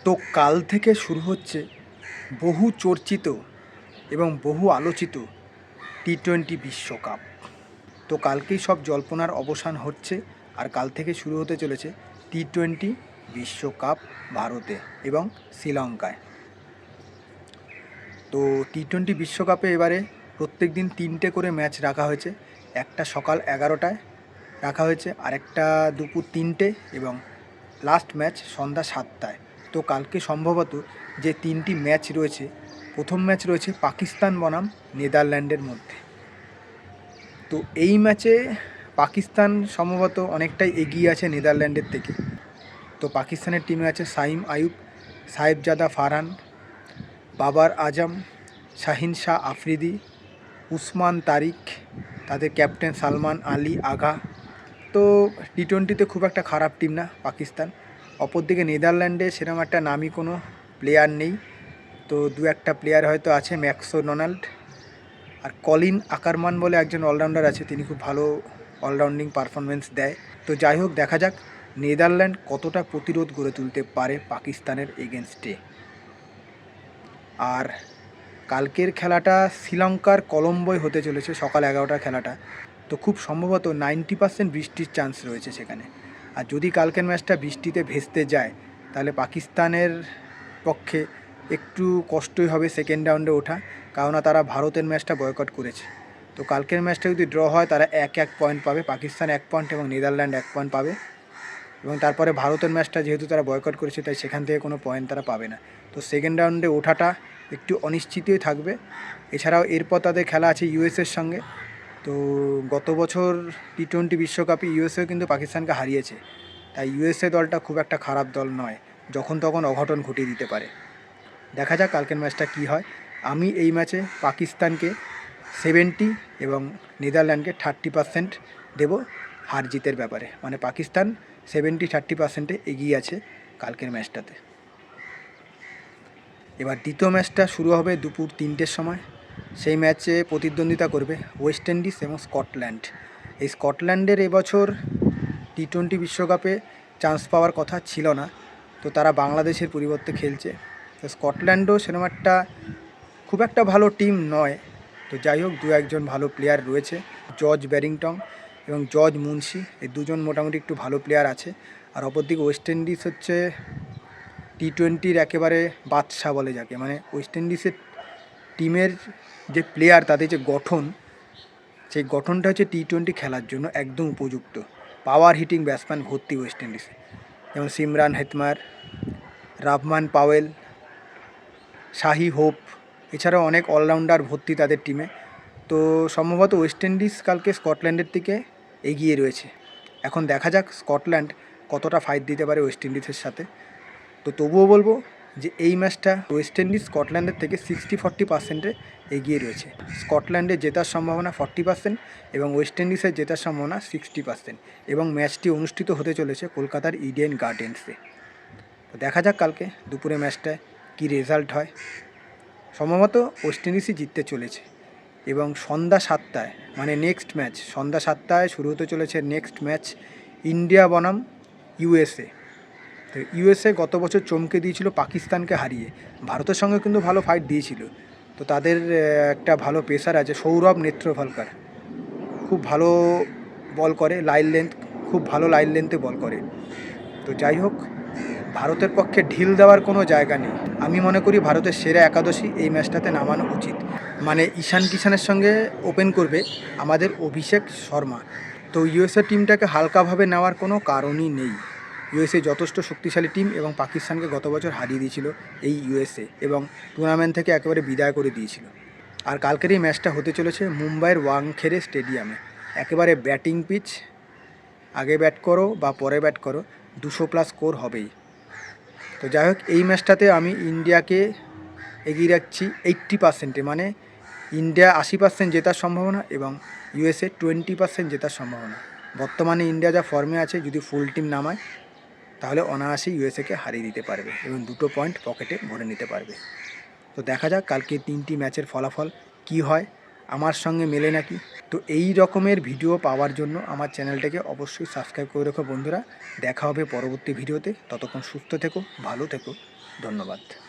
তো কাল থেকে শুরু হচ্ছে বহু চর্চিত এবং বহু আলোচিত টি-20 বিশ্বকাপ। তো কালকেই সব জল্পনার অবসান হচ্ছে, আর কাল থেকে শুরু হতে চলেছে টি-20 বিশ্বকাপ ভারতে এবং শ্রীলঙ্কায়। তো টি-20 বিশ্বকাপে এবারে প্রত্যেক দিন 3টে করে ম্যাচ রাখা হয়েছে। একটা সকাল 11টায় রাখা হয়েছে, আরেকটা দুপুর 3টে এবং লাস্ট ম্যাচ সন্ধ্যা 7টায়। তো কালকে সম্ভবত যে 3টি ম্যাচ রয়েছে, প্রথম ম্যাচ রয়েছে পাকিস্তান বনাম নেদারল্যান্ডের মধ্যে। তো এই ম্যাচে পাকিস্তান সম্ভবত অনেকটাই এগিয়ে আছে নেদারল্যান্ডের থেকে। তো পাকিস্তানের টিমে আছে সাইম আইয়ুব, সাহেবজাদা ফারহান, বাবার আজম, শাহিন শাহ আফ্রিদি, উসমান তারিক, তাদের ক্যাপ্টেন সালমান আলী আগা। তো টি-20তে খুব একটা খারাপ টিম না পাকিস্তান। অপরদিকে নেদারল্যান্ডে সেরকম একটা নামি কোনো প্লেয়ার নেই। তো দু একটা প্লেয়ার হয়তো আছে, ম্যাক্সো ডোনাল্ড আর কলিন আকারমান বলে একজন অলরাউন্ডার আছে, তিনি খুব ভালো অলরাউন্ডিং পারফরমেন্স দেয়। তো যাই হোক, দেখা যাক নেদারল্যান্ড কতটা প্রতিরোধ গড়ে তুলতে পারে পাকিস্তানের এগেনস্টে। আর কালকের খেলাটা শ্রীলঙ্কার কলম্বোয় হতে চলেছে, সকাল 11টার খেলাটা। তো খুব সম্ভবত 90% বৃষ্টির চান্স রয়েছে সেখানে। আর যদি কালকের ম্যাচটা বৃষ্টিতে ভেস্তে যায়, তাহলে পাকিস্তানের পক্ষে একটু কষ্টই হবে সেকেন্ড রাউন্ডে ওঠা, কেননা তারা ভারতের ম্যাচটা বয়কট করেছে। তো কালকের ম্যাচটা যদি ড্র হয়, তারা 1-1 পয়েন্ট পাবে, পাকিস্তান 1 পয়েন্ট এবং নেদারল্যান্ড 1 পয়েন্ট পাবে। এবং তারপরে ভারতের ম্যাচটা যেহেতু তারা বয়কট করেছে, তাই সেখান থেকে কোনো পয়েন্ট তারা পাবে না। তো সেকেন্ড রাউন্ডে ওঠাটা একটু অনিশ্চিতই থাকবে। এছাড়াও এরপর তাদের খেলা আছে ইউএসের সঙ্গে। তো গত বছর টি-20 বিশ্বকাপে ইউএসএও কিন্তু পাকিস্তানকে হারিয়েছে, তাই ইউএসএ দলটা খুব একটা খারাপ দল নয়, যখন তখন অঘটন ঘটিয়ে দিতে পারে। দেখা যাক কালকের ম্যাচটা কী হয়। আমি এই ম্যাচে পাকিস্তানকে 70 এবং নেদারল্যান্ডকে 30% দেবো হার জিতের ব্যাপারে। মানে পাকিস্তান 70-30%-এ এগিয়ে আছে কালকের ম্যাচটাতে। এবার দ্বিতীয় ম্যাচটা শুরু হবে দুপুর 3টের সময়। সেই ম্যাচে প্রতিদ্বন্দ্বিতা করবে ওয়েস্ট ইন্ডিজ এবং স্কটল্যান্ড। এই স্কটল্যান্ডের এবছর টি-20 বিশ্বকাপে চান্স পাওয়ার কথা ছিল না, তো তারা বাংলাদেশের পরিবর্তে খেলছে। তো স্কটল্যান্ডও সেরকম একটা খুব একটা ভালো টিম নয়। তো যাই হোক, দু একজন ভালো প্লেয়ার রয়েছে, জর্জ ব্যারিংটন এবং জর্জ মুন্সি, এই দুজন মোটামুটি একটু ভালো প্লেয়ার আছে। আর অপরদিকে ওয়েস্ট ইন্ডিজ হচ্ছে টি-20-র একেবারে বাদশা বলে যাকে, মানে ওয়েস্ট ইন্ডিজের টিমের যে প্লেয়ার, তাদের যে গঠন, সেই গঠনটা হচ্ছে টি-20 খেলার জন্য একদম উপযুক্ত। পাওয়ার হিটিং ব্যাটসম্যান ভর্তি ওয়েস্ট ইন্ডিজে, যেমন সিমরান হেটমার, রাভমান পাওয়েল, শাহি হোপ, এছাড়াও অনেক অলরাউন্ডার ভর্তি তাদের টিমে। তো সম্ভবত ওয়েস্ট ইন্ডিজ কালকে স্কটল্যান্ডের দিকে এগিয়ে রয়েছে। এখন দেখা যাক স্কটল্যান্ড কতটা ফাইট দিতে পারে ওয়েস্ট ইন্ডিজের সাথে। তো তবুও বলবো যে এই ম্যাচটা ওয়েস্ট ইন্ডিজ স্কটল্যান্ডের থেকে 60-40%-এ এগিয়ে রয়েছে। স্কটল্যান্ডে জেতার সম্ভাবনা 40% এবং ওয়েস্ট ইন্ডিজের জেতার সম্ভাবনা 60%। এবং ম্যাচটি অনুষ্ঠিত হতে চলেছে কলকাতার ইডেন গার্ডেন্সে। তো দেখা যাক কালকে দুপুরে ম্যাচটায় কী রেজাল্ট হয়। সম্ভবত ওয়েস্ট ইন্ডিজই জিততে চলেছে। এবং সন্ধ্যা 7টায়, মানে নেক্সট ম্যাচ সন্ধ্যা 7টায় শুরু হতে চলেছে নেক্সট ম্যাচ ইন্ডিয়া বনাম ইউএসএ। তো ইউএসএ গত বছর চমকে দিয়েছিল পাকিস্তানকে হারিয়ে, ভারতের সঙ্গে কিন্তু ভালো ফাইট দিয়েছিল। তো তাদের একটা ভালো পেসার আছে সৌরভ নেত্রভালকার, খুব ভালো বল করে, লাইন লেন্থ, খুব ভালো লাইন লেন্থে বল করে। তো যাই হোক, ভারতের পক্ষে ঢিল দেওয়ার কোনো জায়গা নেই। আমি মনে করি ভারতের সেরা একাদশী এই ম্যাচটাতে নামানো উচিত। মানে ঈশান কিষানের সঙ্গে ওপেন করবে আমাদের অভিষেক শর্মা। তো ইউএসএ টিমটাকে হালকাভাবে নেওয়ার কোনো কারণই নেই। ইউএসএ যথেষ্ট শক্তিশালী টিম এবং পাকিস্তানকে গত বছর হারিয়ে দিয়েছিল এই ইউএসএ, এবং টুর্নামেন্ট থেকে একেবারে বিদায় করে দিয়েছিল। আর কালকের এই ম্যাচটা হতে চলেছে মুম্বাইয়ের ওয়াংখেড়ে স্টেডিয়ামে, একেবারে ব্যাটিং পিচ। আগে ব্যাট করো বা পরে ব্যাট করো, 200+ স্কোর হবেই। তো যাই হোক, এই ম্যাচটাতে আমি ইন্ডিয়াকে এগিয়ে রাখছি 80%-এ, মানে ইন্ডিয়া 80% জেতার সম্ভাবনা এবং ইউএসএ 20% জেতার সম্ভাবনা। বর্তমানে ইন্ডিয়া যা ফর্মে আছে, যদি ফুল টিম নামায়, তাহলে অনায়াসে ইউএসএকে হারিয়ে দিতে পারবে এবং 2 পয়েন্ট পকেটে ভরে নিতে পারবে। তো দেখা যাক কালকে 3টি ম্যাচের ফলাফল কী হয়। আমার সঙ্গে মেলে নাকি। তো এই রকমের ভিডিও পাওয়ার জন্য আমার চ্যানেলটাকে অবশ্যই সাবস্ক্রাইব করে রেখো বন্ধুরা। দেখা হবে পরবর্তী ভিডিওতে। ততক্ষণ সুস্থ থেকো, ভালো থেকো, ধন্যবাদ।